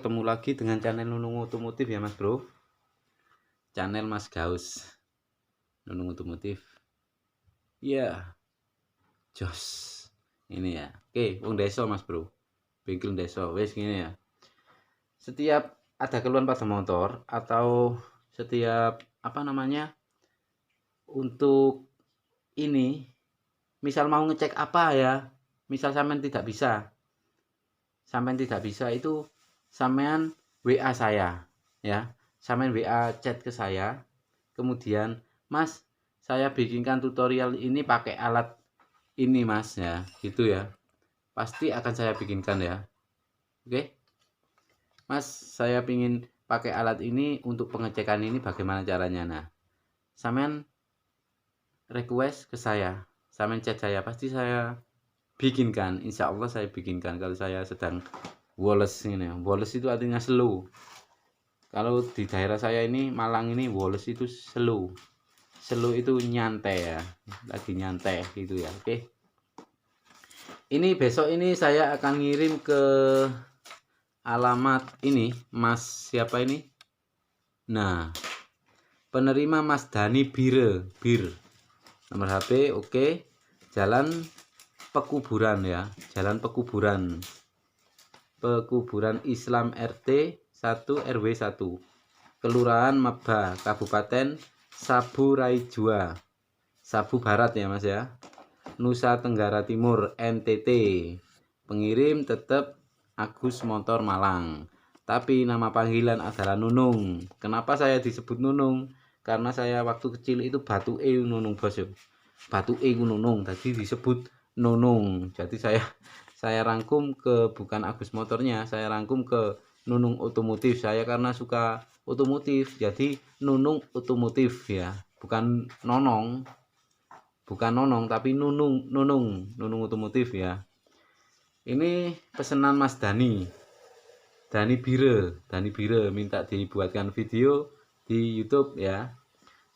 ketemu lagi dengan channel Nunung Otomotif ya Mas Bro. Channel Mas Gaus Nunung Otomotif. Iya, jos. Ini ya. Oke, wong desa Mas Bro. Bengkel desa wes gini ya. Setiap ada keluhan pada motor atau setiap untuk ini, misal mau ngecek apa ya, misal sampean tidak bisa itu sampean WA saya ya, sampean WA chat ke saya, kemudian Mas saya bikinkan tutorial ini pakai alat ini Mas ya, gitu ya, pasti akan saya bikinkan ya. Oke Mas, saya pingin pakai alat ini untuk pengecekan ini, bagaimana caranya? Nah, sampean request ke saya, sampean chat saya, pasti saya bikinkan, insya Allah saya bikinkan. Kalau saya sedang woles ini, woles itu artinya slow. Kalau di daerah saya ini Malang ini, woles itu slow itu nyantai ya, lagi nyantai gitu ya. Oke, ini besok ini saya akan ngirim ke alamat ini Mas siapa ini, nah penerima Mas Dani Bir nomor HP. Oke, Jalan Pekuburan ya, Jalan Pekuburan Islam RT 1 RW 1 Kelurahan Meba, Kabupaten Sabu Raijua, Sabu Barat ya Mas ya, Nusa Tenggara Timur NTT. Pengirim tetap Agus Motor Malang, tapi nama panggilan adalah Nunung. Kenapa saya disebut Nunung? Karena saya waktu kecil itu batu Nunung bos, batu Nunung, tadi disebut Nunung. Jadi saya rangkum ke bukan Agus Motornya, saya rangkum ke Nunung Otomotif. Saya karena suka otomotif, jadi Nunung Otomotif ya, bukan Nonong tapi Nunung Otomotif ya. Ini pesanan Mas Dani Bire minta dibuatkan video di YouTube ya,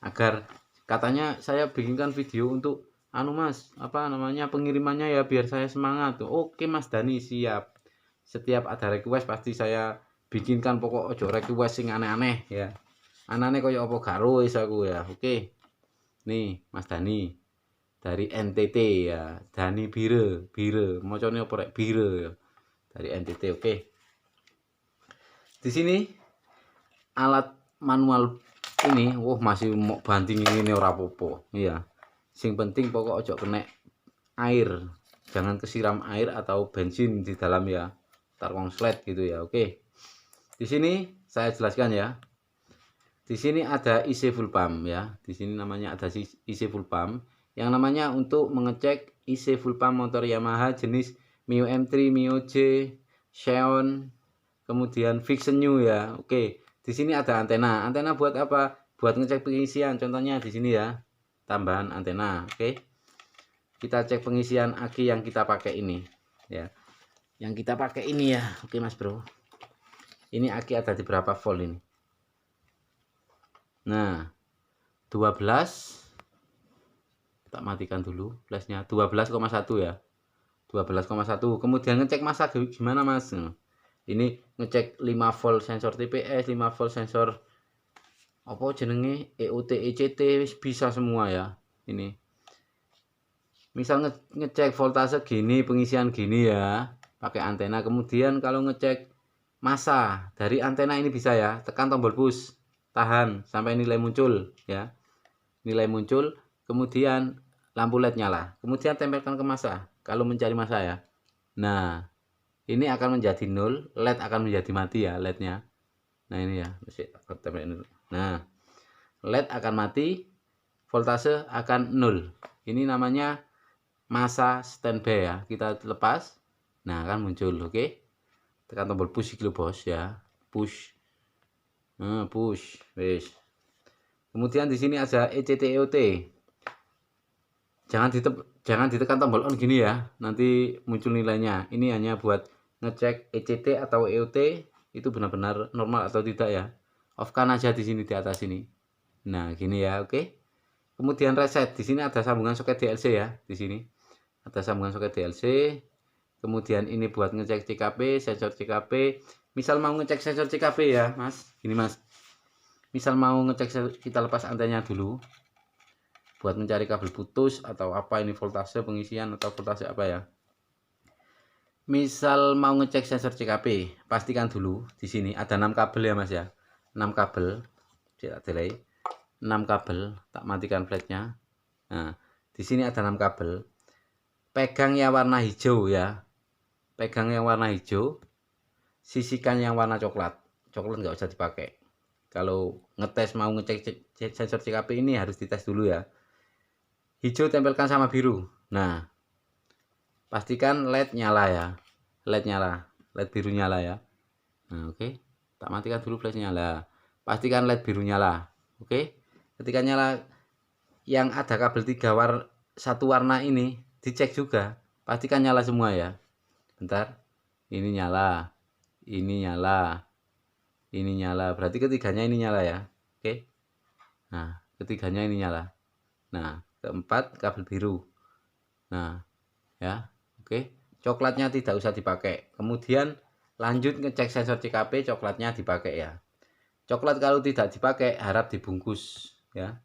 agar katanya saya bikinkan video untuk Mas pengirimannya ya, biar saya semangat. Oke Mas Dani, siap. Setiap ada request pasti saya bikinkan, pokok ojo request sing aneh-aneh ya, anane koyo apa garo wis aku ya. Oke, nih Mas Dani dari NTT ya, Dani Bire macane apa rek Bire ya, dari NTT. Oke, di sini alat manual ini masih mau banting ini ora apa-apa iya, sing penting pokok ojo kena air, jangan kesiram air atau bensin di dalam ya, tar konslet gitu ya. Oke, di sini saya jelaskan ya. Di sini ada IC full pump ya, di sini namanya ada IC full pump, yang namanya untuk mengecek IC full pump motor Yamaha jenis Mio M3, Mio J, Xeon, kemudian Vixen New ya. Oke, di sini ada antena. Antena buat apa? Buat ngecek pengisian. Contohnya di sini ya, tambahan antena. Oke, kita cek pengisian aki yang kita pakai ini ya, yang kita pakai ini ya. Oke Mas Bro, ini aki ada di berapa volt ini? Nah 12, tak matikan dulu flashnya, 12,1 ya, 12,1. kemudian ngecek masa gimana Mas? Ini ngecek 5 volt sensor TPS, 5 volt sensor apa jenenge EOT ECT, bisa semua ya. Ini misal ngecek voltase gini, pengisian gini ya, pakai antena. Kemudian kalau ngecek masa dari antena ini bisa ya, tekan tombol push, tahan sampai nilai muncul ya, nilai muncul, kemudian lampu LED nyala, kemudian tempelkan ke masa kalau mencari masa ya. Nah ini akan menjadi 0, LED akan menjadi mati ya LED-nya. Nah ini ya, nah LED akan mati, voltase akan 0. Ini namanya masa standby ya, kita lepas, nah akan muncul. Oke, tekan tombol push gitu bos ya, push, push, wes. Kemudian di sini ada ECT EOT. Jangan ditekan tombol on gini ya, nanti muncul nilainya. Ini hanya buat ngecek ECT atau EOT itu benar-benar normal atau tidak ya. Off kan aja di sini, di atas ini. Nah, gini ya, oke. Kemudian reset. Di sini ada sambungan soket DLC ya, di sini. Ada sambungan soket DLC. Kemudian ini buat ngecek CKP, sensor CKP. Misal mau ngecek sensor CKP ya Mas, gini Mas. Misal mau ngecek, kita lepas antenanya dulu buat mencari kabel putus atau apa ini voltase pengisian atau voltase apa ya. Misal mau ngecek sensor CKP, pastikan dulu di sini ada 6 kabel ya Mas ya. 6 kabel. Tidak delay. 6 kabel, tak matikan flash-nya. Nah, di sini ada 6 kabel. Pegang yang warna hijau ya. Pegang yang warna hijau, sisihkan yang warna coklat. Coklat nggak usah dipakai. Kalau ngetes mau ngecek sensor CKP ini harus dites dulu ya. Hijau tempelkan sama biru. Nah, pastikan LED nyala ya. LED nyala, LED biru nyala ya. Nah, oke. Tak matikan dulu flash nyala. Pastikan LED biru nyala. Oke. Ketika nyala yang ada kabel 3 satu warna ini dicek juga. Pastikan nyala semua ya. Bentar. Ini nyala. Ini nyala. Ini nyala. Berarti ketiganya ini nyala ya. Oke. Nah, ketiganya ini nyala. Nah, keempat kabel biru. Nah, ya. Oke. Coklatnya tidak usah dipakai. Kemudian lanjut ngecek sensor CKP, coklatnya dipakai ya. Coklat kalau tidak dipakai harap dibungkus ya.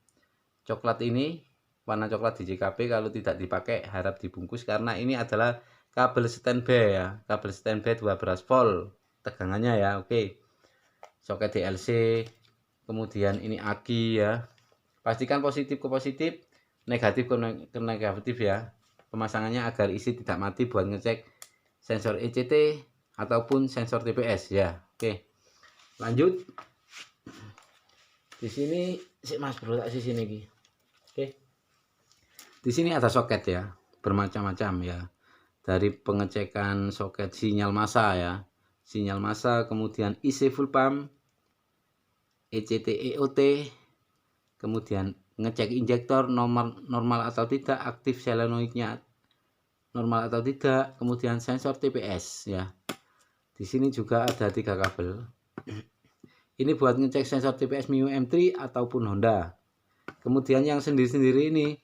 Coklat ini warna coklat di CKP kalau tidak dipakai harap dibungkus karena ini adalah kabel standby ya. Kabel standby 12 volt tegangannya ya. Oke. Soket DLC, kemudian ini aki ya. Pastikan positif ke positif, negatif ke negatif ya. Pemasangannya agar isi tidak mati buat ngecek sensor ECT ataupun sensor TPS ya. Oke. Lanjut. Di sini si Mas Bro tak sini lagi. Oke. Di sini ada soket ya, bermacam-macam ya. Dari pengecekan soket sinyal massa ya. Sinyal massa, kemudian IC full pump, ECT EOT, kemudian ngecek injektor normal atau tidak, aktif solenoidnya normal atau tidak, kemudian sensor TPS ya. Di sini juga ada 3 kabel. Ini buat ngecek sensor TPS Mio M3 ataupun Honda. Kemudian yang sendiri-sendiri ini,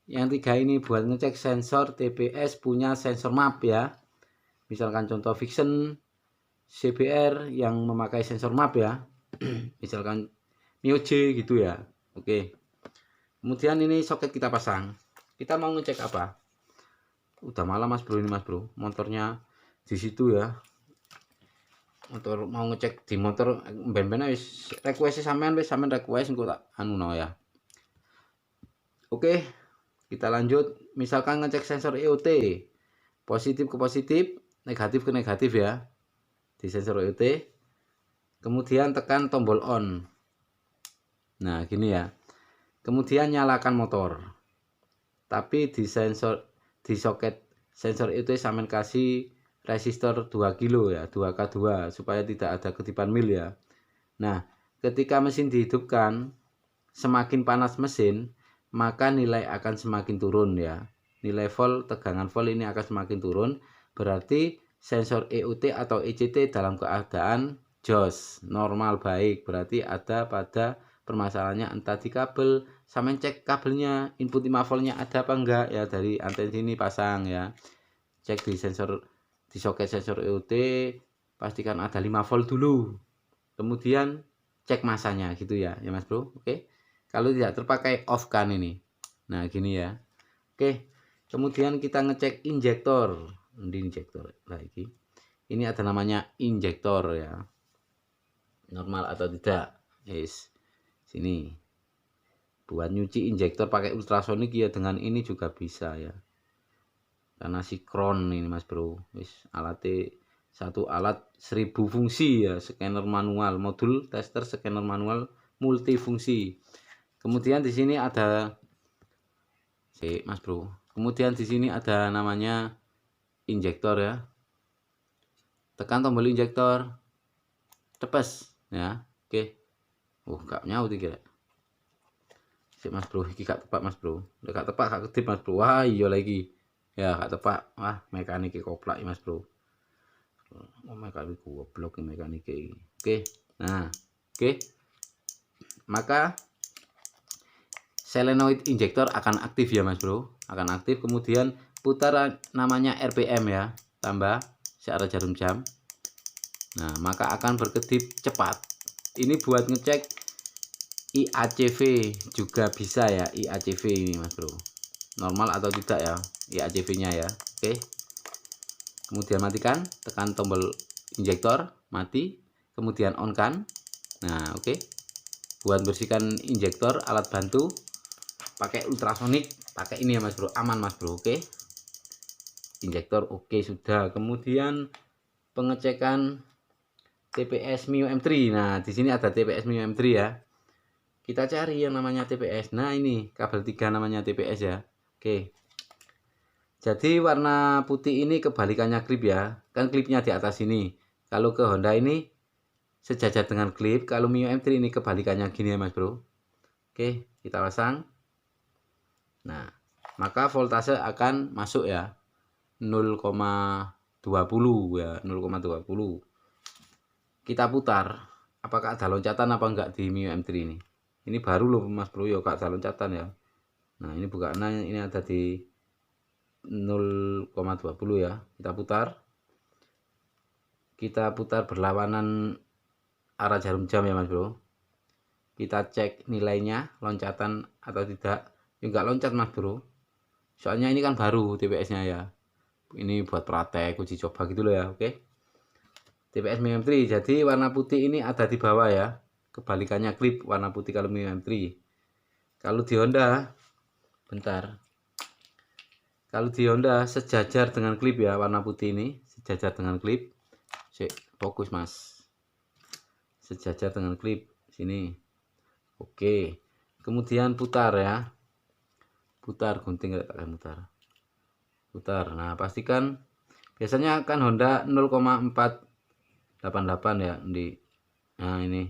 yang 3 ini buat ngecek sensor TPS punya sensor map ya. Misalkan contoh Vixen, CBR yang memakai sensor map ya. Misalkan Mio J gitu ya. Oke. Kemudian ini soket kita pasang. Kita mau ngecek apa? Udah malam Mas Bro ini Mas Bro. Motornya di situ ya. Motor mau ngecek di motor ben-ben wis request sampean request engko tak anu no ya. Oke. Kita lanjut. Misalkan ngecek sensor EOT. Positif ke positif, negatif ke negatif ya. Di sensor EOT. Kemudian tekan tombol on. Nah, gini ya. Kemudian nyalakan motor. Tapi di soket sensor itu sampean kasih resistor 2 kilo ya, 2K2 supaya tidak ada ketipan mil ya. Nah, ketika mesin dihidupkan, semakin panas mesin, maka nilai akan semakin turun ya. Nilai volt, tegangan volt ini akan semakin turun, berarti sensor EOT atau ECT dalam keadaan jos, normal baik, berarti ada pada permasalahannya entah di kabel, sama cek kabelnya input 5 voltnya ada apa enggak ya, dari anten sini pasang ya. Cek di soket sensor EOT, pastikan ada 5 volt dulu. Kemudian cek masanya gitu ya Mas Bro. Oke. Kalau tidak terpakai off kan ini. Nah, gini ya. Oke. Kemudian kita ngecek injektor. Ini injektor lagi. Ini ada namanya injektor ya. Normal atau tidak. Yes. Sini. Buat nyuci injektor pakai ultrasonik ya, dengan ini juga bisa ya. Karena sinkron ini Mas Bro. Wis alatnya satu alat 1000 fungsi ya, scanner manual, modul tester scanner manual multifungsi. Kemudian di sini ada Mas Bro. Kemudian di sini ada namanya injektor ya. Tekan tombol injektor. Tepes ya. Oke. Gak nyaut iki. Mas Bro, iki gak tepak Mas Bro. Udah gak tepak, gak kedip Mas Bro. Wah, iya lagi. Ya, gak tepak. Wah, mekanik koplak ya Mas Bro. Oh, mekanik goblok iki mekanik iki. Oke. Nah, oke. Maka solenoid injektor akan aktif ya Mas Bro. Akan aktif, kemudian putar namanya RPM ya. Tambah searah jarum jam. Nah, maka akan berkedip cepat. Ini buat ngecek IACV juga bisa ya, IACV ini Mas Bro. Normal atau tidak ya IACV-nya ya. Oke. Kemudian matikan, tekan tombol injektor, mati, kemudian on kan. Nah, oke. Buat bersihkan injektor alat bantu pakai ultrasonik, pakai ini ya Mas Bro, aman Mas Bro. Oke. Injektor oke sudah. Kemudian pengecekan TPS Mio M3. Nah, di sini ada TPS Mio M3 ya. Kita cari yang namanya TPS. Nah, ini kabel 3 namanya TPS ya. Oke. Jadi warna putih ini kebalikannya klip ya. Kan klipnya di atas ini. Kalau ke Honda ini sejajar dengan klip. Kalau Mio M3 ini kebalikannya gini ya Mas Bro. Oke, kita pasang. Nah, maka voltase akan masuk ya. 0,20 ya, 0,20. Kita putar, apakah ada loncatan apa enggak di Mio M3 ini. Ini baru loh Mas Bro ya, gak ada loncatan ya. Nah, ini bukaannya ini ada di 0,20 ya. Kita putar berlawanan arah jarum jam ya Mas Bro. Kita cek nilainya loncatan atau tidak. Ya enggak loncat Mas Bro. Soalnya ini kan baru TPS-nya ya. Ini buat praktek uji coba gitu loh ya, oke. TPS Mio M3. Jadi warna putih ini ada di bawah ya. Kebalikannya klip warna putih kalau Mio M3. Kalau di Honda, bentar. Kalau di Honda sejajar dengan klip ya, warna putih ini sejajar dengan klip. Fokus Mas. Sejajar dengan klip sini. Oke. Kemudian putar ya. Putar gunting mutar. Putar. Nah, pastikan biasanya kan Honda 0,488 ya di. Nah, ini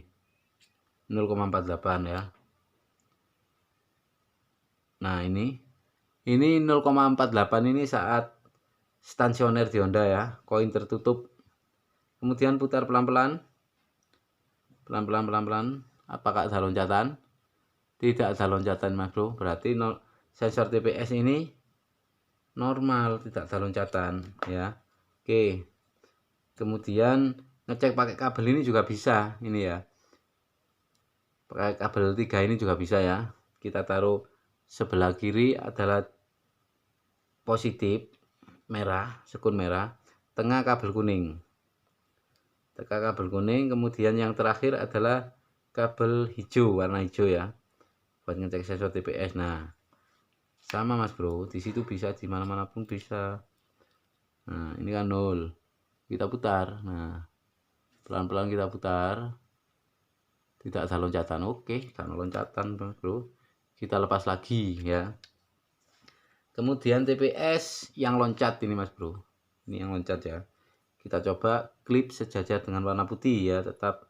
0,48 ya. Nah, ini 0,48 ini saat stasioner di Honda ya, koin tertutup. Kemudian putar pelan-pelan. Pelan-pelan. Apakah ada loncatan? Tidak ada loncatan Mas Bro. Berarti sensor TPS ini normal, tidak ada loncatan ya. Oke. Kemudian ngecek pakai kabel ini juga bisa, ini ya. Pakai kabel 3 ini juga bisa ya. Kita taruh sebelah kiri adalah positif merah, sekun merah, tengah kabel kuning. Tekan kabel kuning, kemudian yang terakhir adalah kabel hijau, warna hijau ya. Buat ngecek sensor TPS. Nah, sama Mas Bro, di situ bisa, di mana-mana pun bisa. Nah, ini kan 0. Kita putar. Nah, pelan-pelan kita putar. Tidak ada loncatan. Oke, karena loncatan Mas Bro. Kita lepas lagi ya. Kemudian TPS yang loncat ini Mas Bro. Ini yang loncat ya. Kita coba klip sejajar dengan warna putih ya, tetap.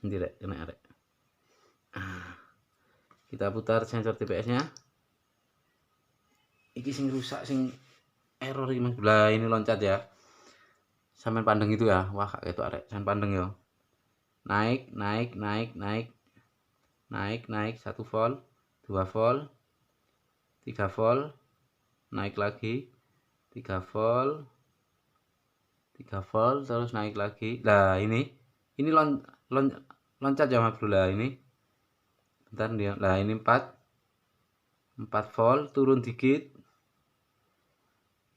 Ini rek, kena rek. Kita putar sensor TPS-nya. Iki sing rusak, sing error ini Mas. Lah ini loncat ya. Sampai pandeng itu ya. Wah, kayak itu arek. Sampai pandeng ya. Naik 1 volt, 2 volt, 3 volt, naik lagi 3 volt, 3 volt, terus naik lagi. Nah, ini loncat ya Mas Bro. Lah ini. Bentar dia. Lah ini 4 volt, turun dikit.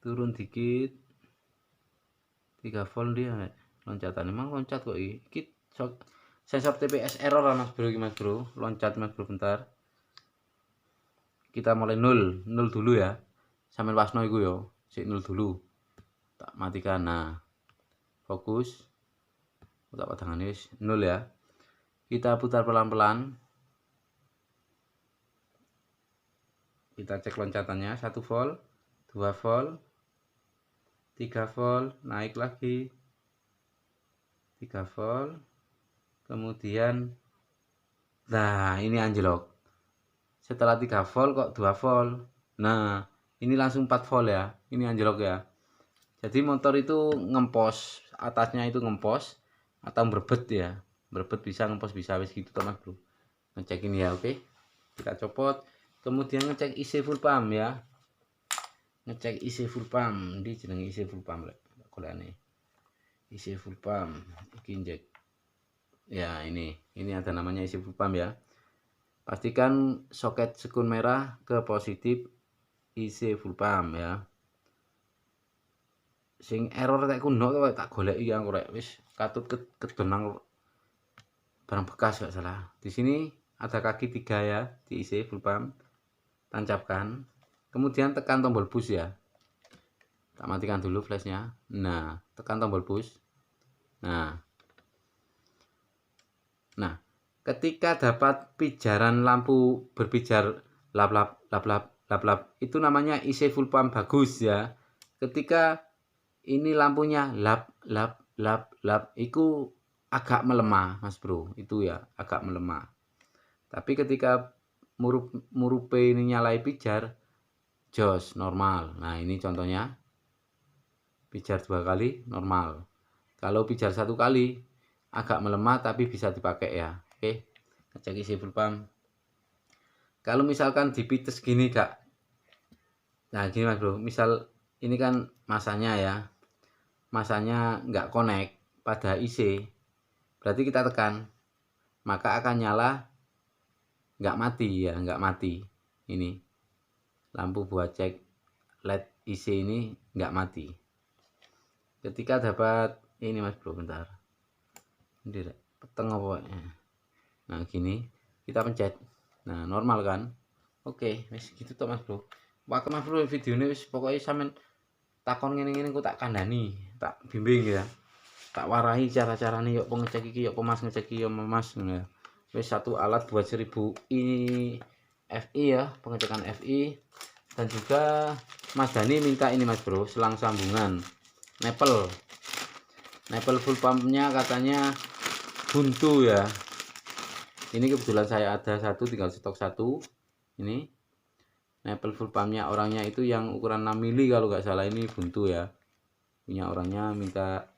3 volt dia loncatan. Emang loncat kok iki. Sensor TPS error lah Mas Bro, Mas Bro. Loncat Mas Bro, bentar. Kita mulai 0 dulu ya. Sambil wasno iku ya. Sik 0 dulu. Tak matikan. Nah. Fokus. Tak padangan wis 0 ya. Kita putar pelan-pelan. Kita cek loncatannya 1 volt, 2 volt, 3 volt, naik lagi 3 volt. Kemudian nah, ini anjlok. Setelah 3 volt kok 2 volt. Nah, ini langsung 4 volt ya. Ini anjlok ya. Jadi motor itu ngempos, atasnya itu ngempos atau berbet ya. Berbet bisa, ngempos bisa, wis gitu Mas Bro. Ngecek ini ya, oke. Kita copot, kemudian ngecek IC full pump ya. Ngecek IC full pump, di jenenge IC full pump lek golekane. isi full pump injek ya. Ini ada namanya isi full pump ya. Pastikan soket sekun merah ke positif isi full pump ya. Sing error tak kuno tak goleki ya korek wis katut kedonang barang bekas gak salah. Di sini ada kaki 3 ya, diisi full pump. Tancapkan. Kemudian tekan tombol push ya. Tak matikan dulu flashnya. Nah, tekan tombol push. Nah, ketika dapat pijaran lampu berpijar lap lap lap lap lap lap, itu namanya isi full pump bagus ya. Ketika ini lampunya lap lap lap lap, itu agak melemah Mas Bro, itu ya agak melemah. Tapi ketika murupe ini nyalai pijar, jos normal. Nah ini contohnya, pijar 2 kali normal. Kalau pijar 1 kali agak melemah tapi bisa dipakai ya. Oke, ngecek isi full pump. Kalau misalkan dipites gini gak, nah gini Mas Bro, misal ini kan masanya ya, masanya nggak connect pada IC, berarti kita tekan, maka akan nyala, nggak mati ya, nggak mati. Ini lampu buat cek LED IC ini nggak mati. Ketika dapat ini Mas Bro, bentar, ini peteng apa ya. Nah gini, kita pencet, nah normal kan. Oke, wis gitu toh Mas Bro. Wah Mas Bro, video ini wis pokoknya sampean takon ngene-ngene ku tak kandhani, tak bimbing ya. Tak warahi cara-carane yo pengecek iki, yo Mas ngecek iki yo Mas ngono ya. Wis satu alat buat 1000 FI ya, pengecekan FI. Dan juga Mas Dani minta ini Mas Bro, selang sambungan Nepel full pumpnya katanya buntu ya. Ini kebetulan saya ada satu, tinggal stok satu. Ini nepel full pumpnya orangnya itu yang ukuran 6 mili kalau nggak salah, ini buntu ya. Punya orangnya minta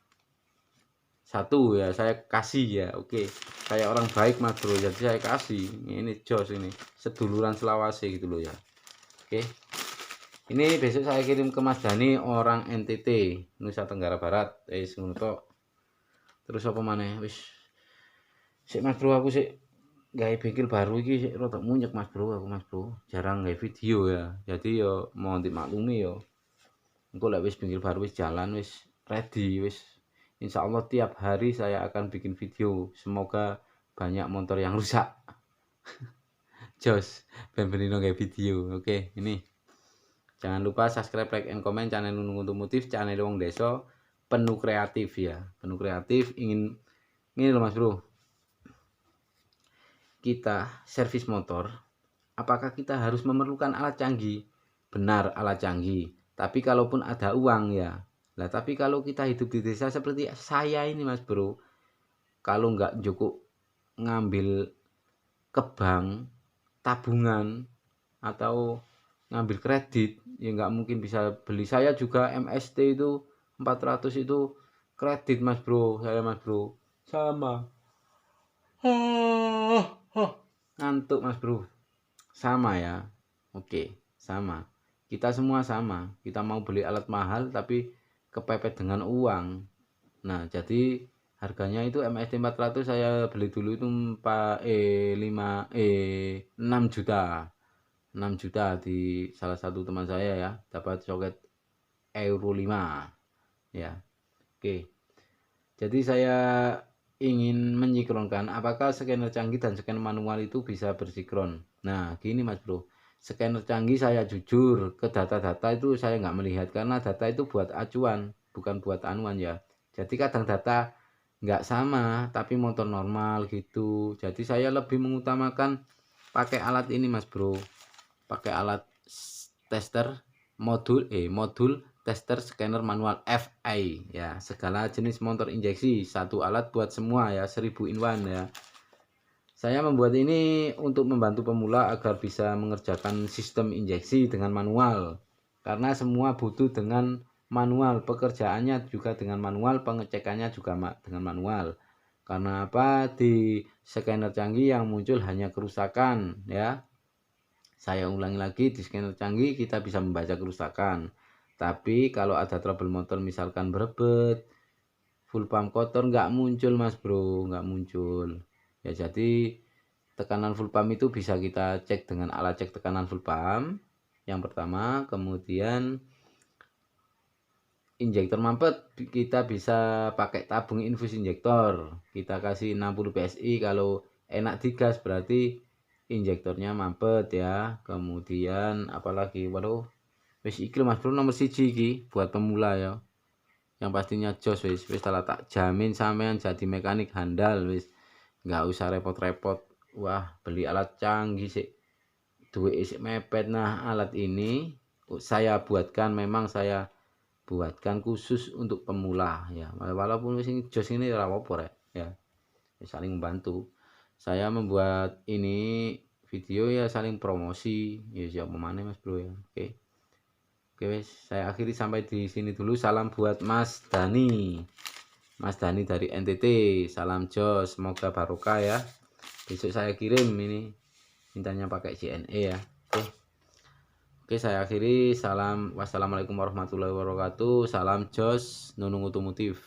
satu ya, saya kasih ya. Oke, saya orang baik Mas Bro, jadi saya kasih. Ini jos, ini seduluran Selawase gitu loh ya. Oke, ini besok saya kirim ke Mas Dani, orang NTT, Nusa Tenggara Barat. Terus apa maneh wis sik Mas Bro, aku sik gawe bengkel baru iki sik rada munyek Mas Bro, aku Mas Bro jarang gawe video ya, jadi yo mau dimaklumi yo, engko lek wis bengkel baru wis jalan, wis ready, wis insyaallah tiap hari saya akan bikin video. Semoga banyak motor yang rusak. Jos ben benino gawe video. Oke, ini jangan lupa subscribe, like, and comment channel Nunung Otomotif, channel wong desa penuh kreatif ya, penuh kreatif. Ingin ini loh Mas Bro, kita servis motor, apakah kita harus memerlukan alat canggih? Benar, alat canggih. Tapi kalaupun ada uang ya. Nah, tapi kalau kita hidup di desa seperti saya ini Mas Bro, kalau nggak cukup ngambil ke bank, tabungan, atau ngambil kredit, ya nggak mungkin bisa beli. Saya juga MST itu 400 itu kredit Mas Bro, saya Mas Bro. Sama. Ngantuk Mas Bro, sama ya. Oke, sama, kita semua sama. Kita mau beli alat mahal tapi kepepet dengan uang. Nah jadi harganya itu MST 400 saya beli dulu itu 6 juta 6 juta di salah satu teman saya ya, dapat soket Euro 5 ya. Oke, jadi saya ingin menyikronkan apakah scanner canggih dan scanner manual itu bisa bersinkron. Nah gini Mas Bro, scanner canggih saya jujur ke data-data itu saya nggak melihat, karena data itu buat acuan bukan buat anuan ya. Jadi kadang data nggak sama tapi motor normal gitu. Jadi saya lebih mengutamakan pakai alat ini Mas Bro, pakai alat tester modul tester scanner manual FI ya, segala jenis motor injeksi, satu alat buat semua ya, 1000 in 1 ya. Saya membuat ini untuk membantu pemula agar bisa mengerjakan sistem injeksi dengan manual, karena semua butuh dengan manual, pekerjaannya juga dengan manual, pengecekannya juga dengan manual. Karena apa? Di scanner canggih yang muncul hanya kerusakan ya. Saya ulangi lagi, di scanner canggih kita bisa membaca kerusakan. Tapi kalau ada trouble motor misalkan berebet, full pump kotor nggak muncul Mas Bro, nggak muncul ya. Jadi tekanan full pump itu bisa kita cek dengan alat cek tekanan full pump yang pertama. Kemudian injektor mampet kita bisa pakai tabung infus injektor, kita kasih 60 PSI. Kalau enak digas berarti injektornya mampet ya. Kemudian apalagi, waduh wis iki Mas Bro nomor 1 iki buat pemula ya, yang pastinya jos. Wis salah tak jamin sampean jadi mekanik handal, wis nggak usah repot-repot wah beli alat canggih sih, duit isik mepet. Nah alat ini saya buatkan, memang saya buatkan khusus untuk pemula ya, walaupun sing jos ini ora apa-apa ya, saling membantu. Saya membuat ini video ya saling promosi ya, siapa mana Mas Bro ya. Oke wes, saya akhiri sampai di sini dulu. Salam buat Mas Dani dari NTT, salam jos, semoga barokah ya. Besok saya kirim ini, mintanya pakai JNE ya. Oke, saya akhiri. Salam, wassalamualaikum warahmatullahi wabarakatuh. Salam jos, Nunung Otomotif.